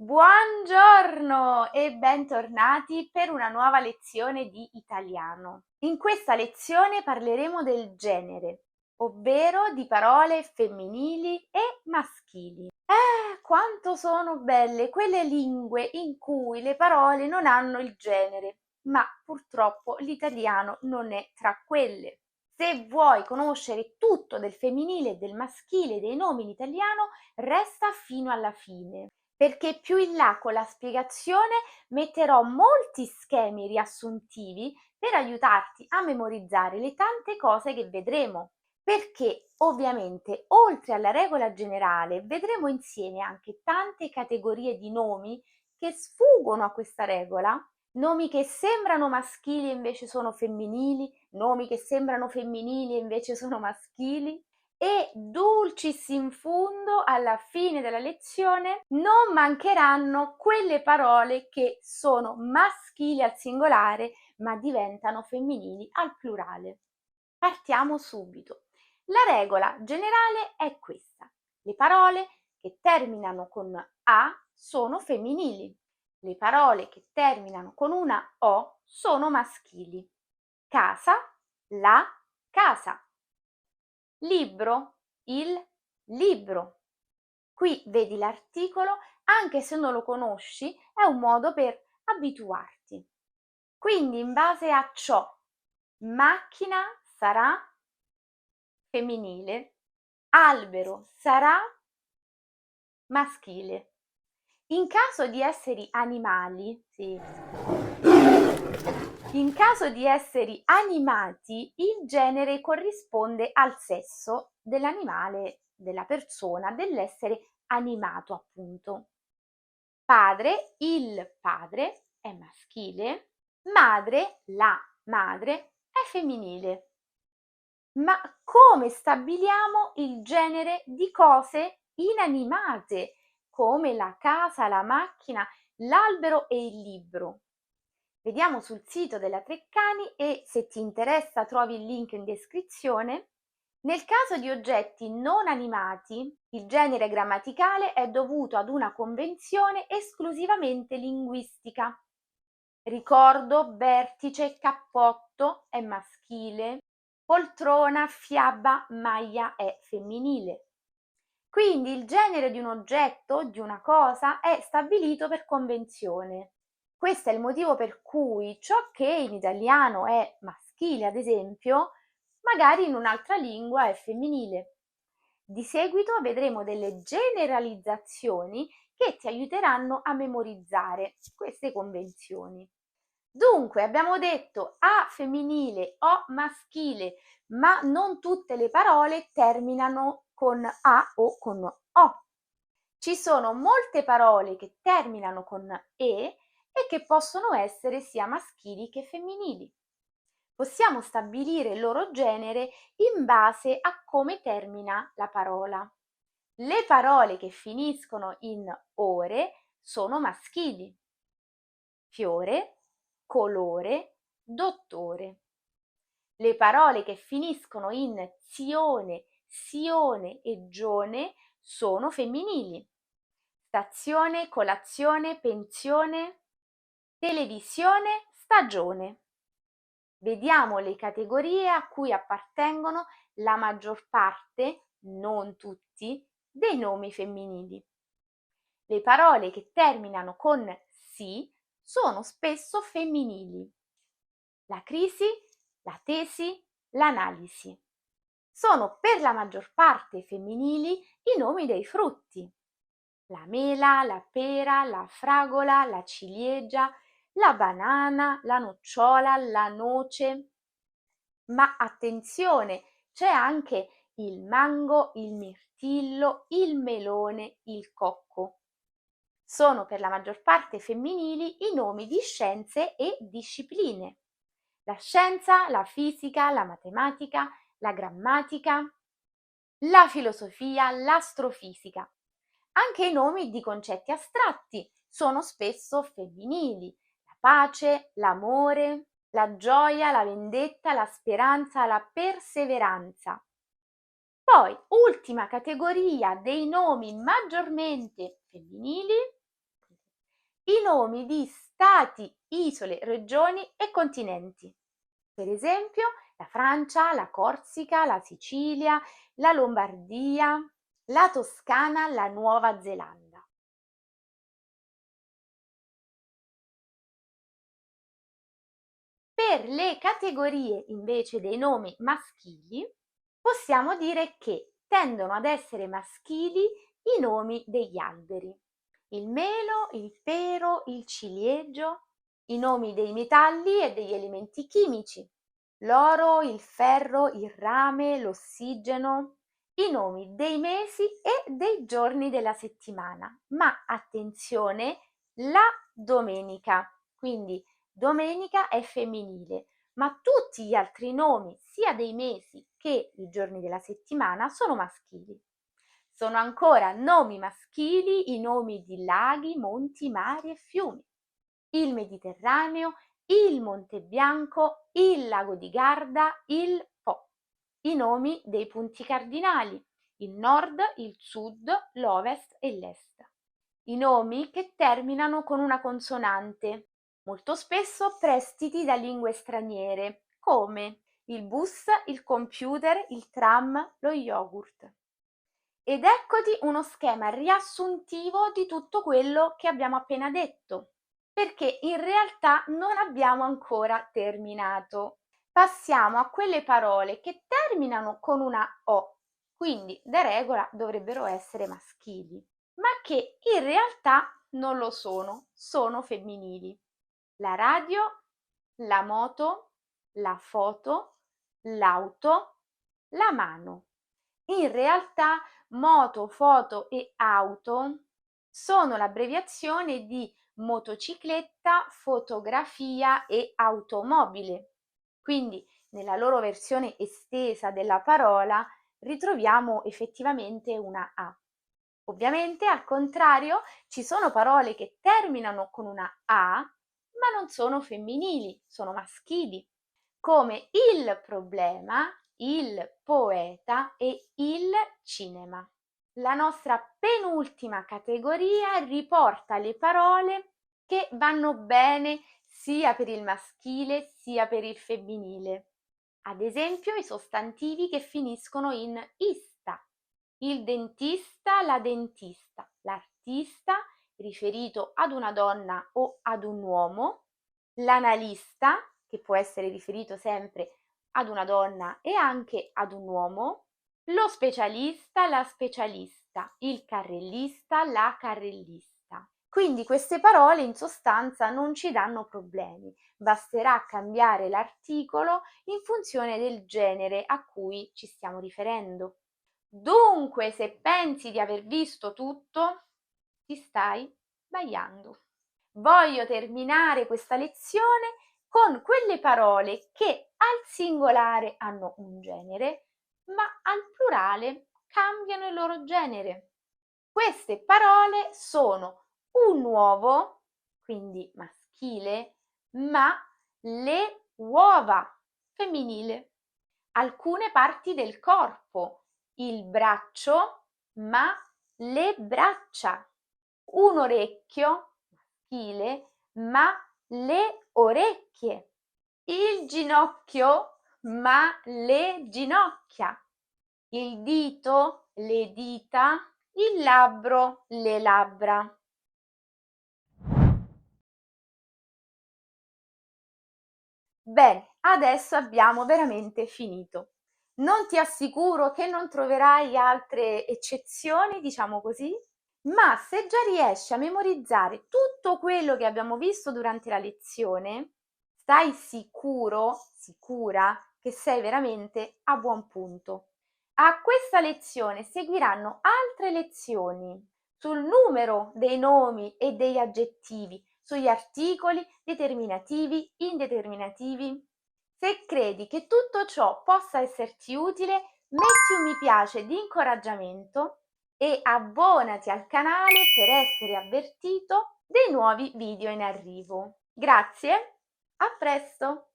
Buongiorno e bentornati per una nuova lezione di italiano. In questa lezione parleremo del genere, ovvero di parole femminili e maschili. Quanto sono belle quelle lingue in cui le parole non hanno il genere, ma purtroppo l'italiano non è tra quelle. Se vuoi conoscere tutto del femminile e del maschile dei nomi in italiano, resta fino alla fine, perché più in là con la spiegazione metterò molti schemi riassuntivi per aiutarti a memorizzare le tante cose che vedremo. Perché ovviamente oltre alla regola generale vedremo insieme anche tante categorie di nomi che sfuggono a questa regola, nomi che sembrano maschili e invece sono femminili, nomi che sembrano femminili e invece sono maschili. E dulcis in fundo, alla fine della lezione, non mancheranno quelle parole che sono maschili al singolare ma diventano femminili al plurale. Partiamo subito. La regola generale è questa: le parole che terminano con A sono femminili, le parole che terminano con una O sono maschili. Casa, la casa. Libro, il libro. Qui vedi l'articolo, anche se non lo conosci, è un modo per abituarti. Quindi in base a ciò, macchina sarà femminile, albero sarà maschile. In caso di esseri animali, in caso di esseri animati, il genere corrisponde al sesso dell'animale, della persona, dell'essere animato, appunto. Padre, il padre è maschile, madre, la madre è femminile. Ma come stabiliamo il genere di cose inanimate, come la casa, la macchina, l'albero e il libro? Vediamo sul sito della Treccani e se ti interessa trovi il link in descrizione. Nel caso di oggetti non animati, il genere grammaticale è dovuto ad una convenzione esclusivamente linguistica. Ricordo, vertice, cappotto è maschile, poltrona, fiaba, maglia è femminile. Quindi il genere di un oggetto, di una cosa, è stabilito per convenzione. Questo è il motivo per cui ciò che in italiano è maschile, ad esempio, magari in un'altra lingua è femminile. Di seguito vedremo delle generalizzazioni che ti aiuteranno a memorizzare queste convenzioni. Dunque, abbiamo detto A femminile, O maschile, ma non tutte le parole terminano con A o con O. Ci sono molte parole che terminano con E e che possono essere sia maschili che femminili. Possiamo stabilire il loro genere in base a come termina la parola. Le parole che finiscono in ore sono maschili. Fiore, colore, dottore. Le parole che finiscono in zione, sione e gione sono femminili. Stazione, colazione, pensione, televisione, stagione. Vediamo le categorie a cui appartengono la maggior parte, non tutti, dei nomi femminili. Le parole che terminano con si sono spesso femminili. La crisi, la tesi, l'analisi. Sono per la maggior parte femminili i nomi dei frutti. La mela, la pera, la fragola, la ciliegia, la banana, la nocciola, la noce. Ma attenzione, c'è anche il mango, il mirtillo, il melone, il cocco. Sono per la maggior parte femminili i nomi di scienze e discipline. La scienza, la fisica, la matematica, la grammatica, la filosofia, l'astrofisica. Anche i nomi di concetti astratti sono spesso femminili: la pace, l'amore, la gioia, la vendetta, la speranza, la perseveranza. Poi, ultima categoria dei nomi maggiormente femminili, i nomi di stati, isole, regioni e continenti. Per esempio, la Francia, la Corsica, la Sicilia, la Lombardia, la Toscana, la Nuova Zelanda. Per le categorie invece dei nomi maschili, possiamo dire che tendono ad essere maschili i nomi degli alberi: il melo, il pero, il ciliegio, i nomi dei metalli e degli elementi chimici, l'oro, il ferro, il rame, l'ossigeno, i nomi dei mesi e dei giorni della settimana. Ma attenzione, la domenica, quindi domenica è femminile, ma tutti gli altri nomi, sia dei mesi che i giorni della settimana, sono maschili. Sono ancora nomi maschili i nomi di laghi, monti, mari e fiumi: il Mediterraneo, il Monte Bianco, il Lago di Garda, il Po. I nomi dei punti cardinali: il nord, il sud, l'ovest e l'est. I nomi che terminano con una consonante, molto spesso prestiti da lingue straniere, come il bus, il computer, il tram, lo yogurt. Ed eccoti uno schema riassuntivo di tutto quello che abbiamo appena detto, perché in realtà non abbiamo ancora terminato. Passiamo a quelle parole che terminano con una O, quindi da regola dovrebbero essere maschili, ma che in realtà non lo sono, sono femminili: la radio, la moto, la foto, l'auto, la mano. In realtà moto, foto e auto sono l'abbreviazione di motocicletta, fotografia e automobile. Quindi nella loro versione estesa della parola ritroviamo effettivamente una A. Ovviamente, al contrario, ci sono parole che terminano con una A, ma non sono femminili, sono maschili, come il problema, il poeta e il cinema. La nostra penultima categoria riporta le parole che vanno bene sia per il maschile sia per il femminile. Ad esempio, i sostantivi che finiscono in ista: il dentista, la dentista, l'artista, riferito ad una donna o ad un uomo, l'analista, che può essere riferito sempre ad una donna e anche ad un uomo, lo specialista, la specialista, il carrellista, la carrellista. Quindi queste parole in sostanza non ci danno problemi, basterà cambiare l'articolo in funzione del genere a cui ci stiamo riferendo. Dunque, se pensi di aver visto tutto, ti stai sbagliando. Voglio terminare questa lezione con quelle parole che al singolare hanno un genere, ma al plurale cambiano il loro genere. Queste parole sono un uovo, quindi maschile, ma le uova, femminile. Alcune parti del corpo: il braccio, ma le braccia. Un orecchio, maschile, ma le orecchie. Il ginocchio, ma le ginocchia. Il dito, le dita, il labbro, le labbra. Bene, adesso abbiamo veramente finito. Non ti assicuro che non troverai altre eccezioni, diciamo così, ma se già riesci a memorizzare tutto quello che abbiamo visto durante la lezione, stai sicuro, sicura che sei veramente a buon punto. A questa lezione seguiranno altre lezioni sul numero dei nomi e degli aggettivi, sugli articoli determinativi, indeterminativi. Se credi che tutto ciò possa esserti utile, metti un mi piace di incoraggiamento e abbonati al canale per essere avvertito dei nuovi video in arrivo. Grazie, a presto!